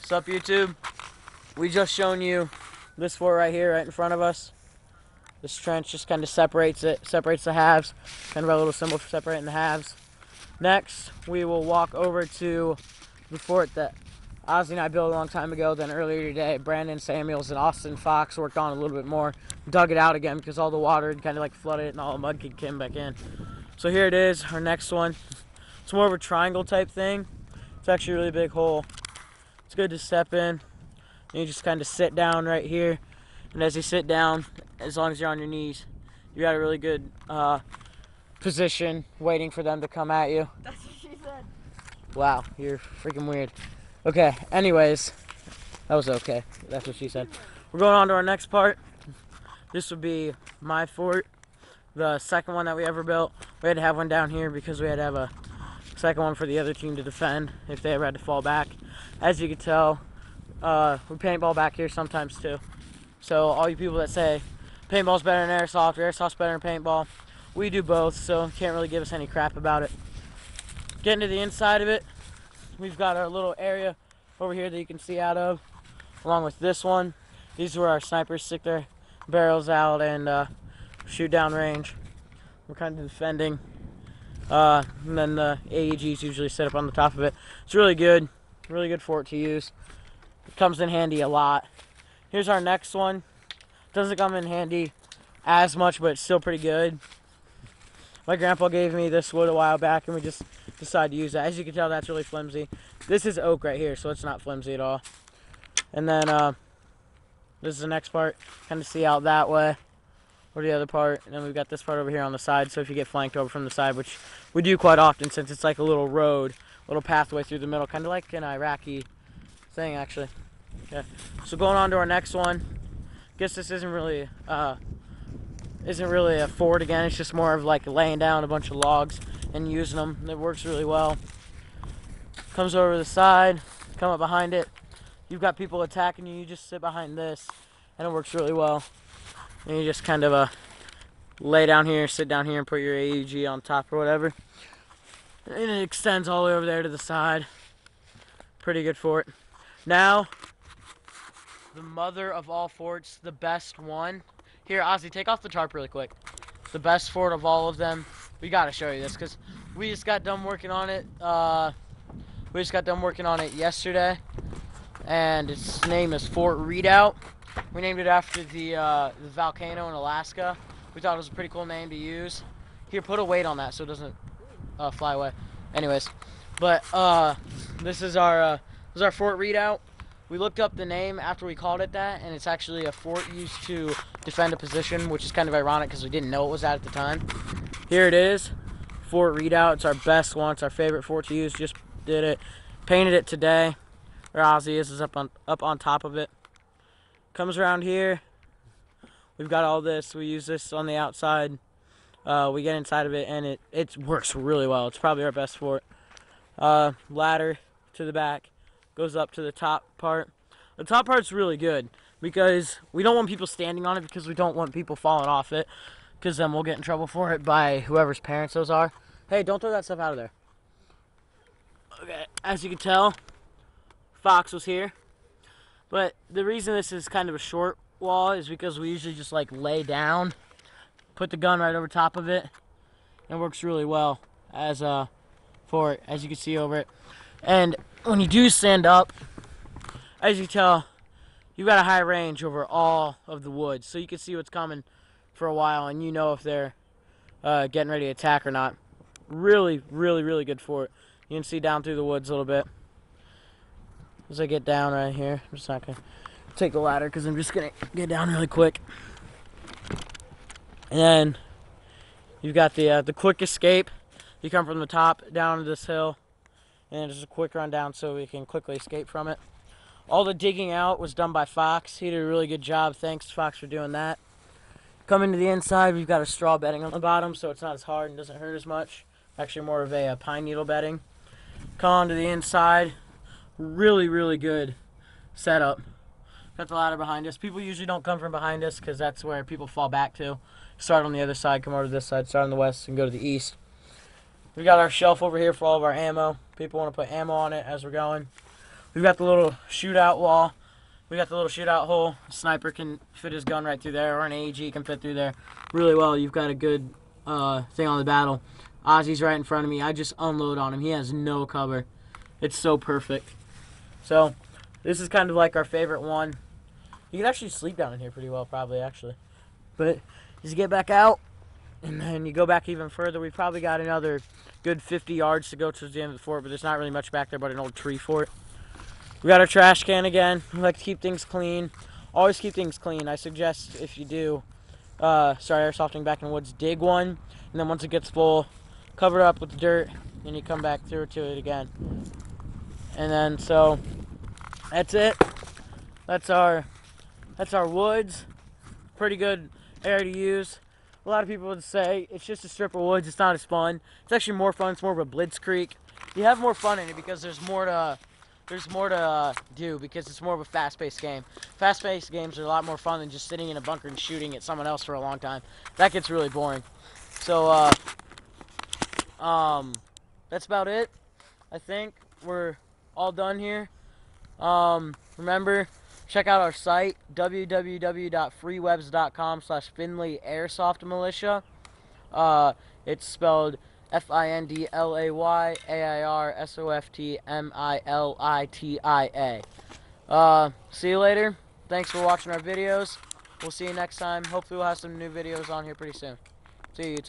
What's up, YouTube? We just shown you this fort right here, right in front of us. This trench just kind of separates the halves. Kind of a little symbol for separating the halves. Next, we will walk over to the fort that Ozzy and I built a long time ago. Then earlier today, Brandon Samuels and Austin Fox worked on a little bit more. Dug it out again because all the water had kind of like flooded it and all the mud came back in. So here it is, our next one. It's more of a triangle type thing. It's actually a really big hole. It's good to step in. And you just kind of sit down right here. And as you sit down, as long as you're on your knees, you got a really good position waiting for them to come at you. That's what she said. Wow, you're freaking weird. Okay, anyways, that was okay. That's what she said. We're going on to our next part. This would be my fort, the second one that we ever built. We had to have one down here because we had to have a second one for the other team to defend if they ever had to fall back. As you can tell, we paintball back here sometimes too. So all you people that say paintball's better than airsoft or airsoft's better than paintball, we do both, so you can't really give us any crap about it. Getting to the inside of it, we've got our little area over here that you can see out of, along with this one. These are where our snipers stick their barrels out and shoot down range. We're kind of defending. And then the AEGs usually sit up on the top of it. It's really good fort to use. It comes in handy a lot. Here's our next one. Doesn't come in handy as much, but it's still pretty good. My grandpa gave me this wood a while back, and we just decided to use that. As you can tell, that's really flimsy. This is oak right here, so it's not flimsy at all. And then this is the next part. Kind of see out that way, or the other part. And then we've got this part over here on the side, so if you get flanked over from the side, which we do quite often since it's like a little road, little pathway through the middle, kind of like an Iraqi thing, actually. Okay, so going on to our next one. Guess this isn't really a fort again. It's just more of like laying down a bunch of logs and using them. It works really well. Comes over the side, come up behind it. You've got people attacking you. You just sit behind this, and it works really well. And you just kind of lay down here, sit down here, and put your AEG on top or whatever. And it extends all the way over there to the side. Pretty good fort. Now, the mother of all forts, the best one. Here, Ozzy, take off the tarp really quick. The best fort of all of them. We gotta show you this because we just got done working on it. Yesterday, and its name is Fort Redoubt. We named it after the volcano in Alaska. We thought it was a pretty cool name to use. Here, put a weight on that so it doesn't fly away. Anyways, but this is our Fort Redoubt. We looked up the name after we called it that, and it's actually a fort used to defend a position, which is kind of ironic because we didn't know it was that at the time. Here it is, Fort Redoubt. It's our best one. It's our favorite fort to use. Just did it. Painted it today. Where Ozzy is up on top of it. Comes around here. We've got all this. We use this on the outside. We get inside of it, and it works really well. It's probably our best fort. Ladder to the back. Goes up to the top part. The top part's really good because we don't want people standing on it because we don't want people falling off it because then we'll get in trouble for it by whoever's parents those are. Hey, don't throw that stuff out of there. Okay, as you can tell, Fox was here. But the reason this is kind of a short wall is because we usually just like lay down, put the gun right over top of it, and it works really well as a fort, as you can see over it. And when you do stand up, as you can tell, you've got a high range over all of the woods, so you can see what's coming for a while, and you know if they're getting ready to attack or not. Really, really, really good fort. You can see down through the woods a little bit. As I get down right here, I'm just not going to take the ladder because I'm just going to get down really quick. And then you've got the quick escape. You come from the top down to this hill. And just a quick run down so we can quickly escape from it. All the digging out was done by Fox. He did a really good job. Thanks, Fox, for doing that. Coming to the inside, we've got a straw bedding on the bottom, so it's not as hard and doesn't hurt as much. Actually, more of a pine needle bedding. Come on to the inside. Really, really good setup. Got the ladder behind us. People usually don't come from behind us because that's where people fall back to. Start on the other side, come over to this side, start on the west, and go to the east. We got our shelf over here for all of our ammo. People want to put ammo on it as we're going. We've got the little shootout wall. We got the little shootout hole. The sniper can fit his gun right through there, or an AEG can fit through there really well. You've got a good thing on the battle. Ozzy's right in front of me. I just unload on him. He has no cover. It's so perfect. So this is kind of like our favorite one. You can actually sleep down in here pretty well, probably, actually. But as you get back out, and then you go back even further, we've probably got another good 50 yards to go towards the end of the fort, but there's not really much back there but an old tree fort. We got our trash can again. We like to keep things clean. Always keep things clean. I suggest if you do start airsofting back in the woods, dig one, and then once it gets full, cover it up with dirt, and you come back through to it again. And then so that's it. That's our woods. Pretty good area to use. A lot of people would say it's just a strip of woods. It's not as fun. It's actually more fun. It's more of a blitzkrieg. You have more fun in it because there's more to do because it's more of a fast-paced game. Fast-paced games are a lot more fun than just sitting in a bunker and shooting at someone else for a long time. That gets really boring. So that's about it. I think we're all done here. Remember, check out our site, www.freewebs.com/Findlay Airsoft Militia. It's spelled FINDLAYAIRSOFTMILITIA. See you later. Thanks for watching our videos. We'll see you next time. Hopefully we'll have some new videos on here pretty soon. See you, YouTube.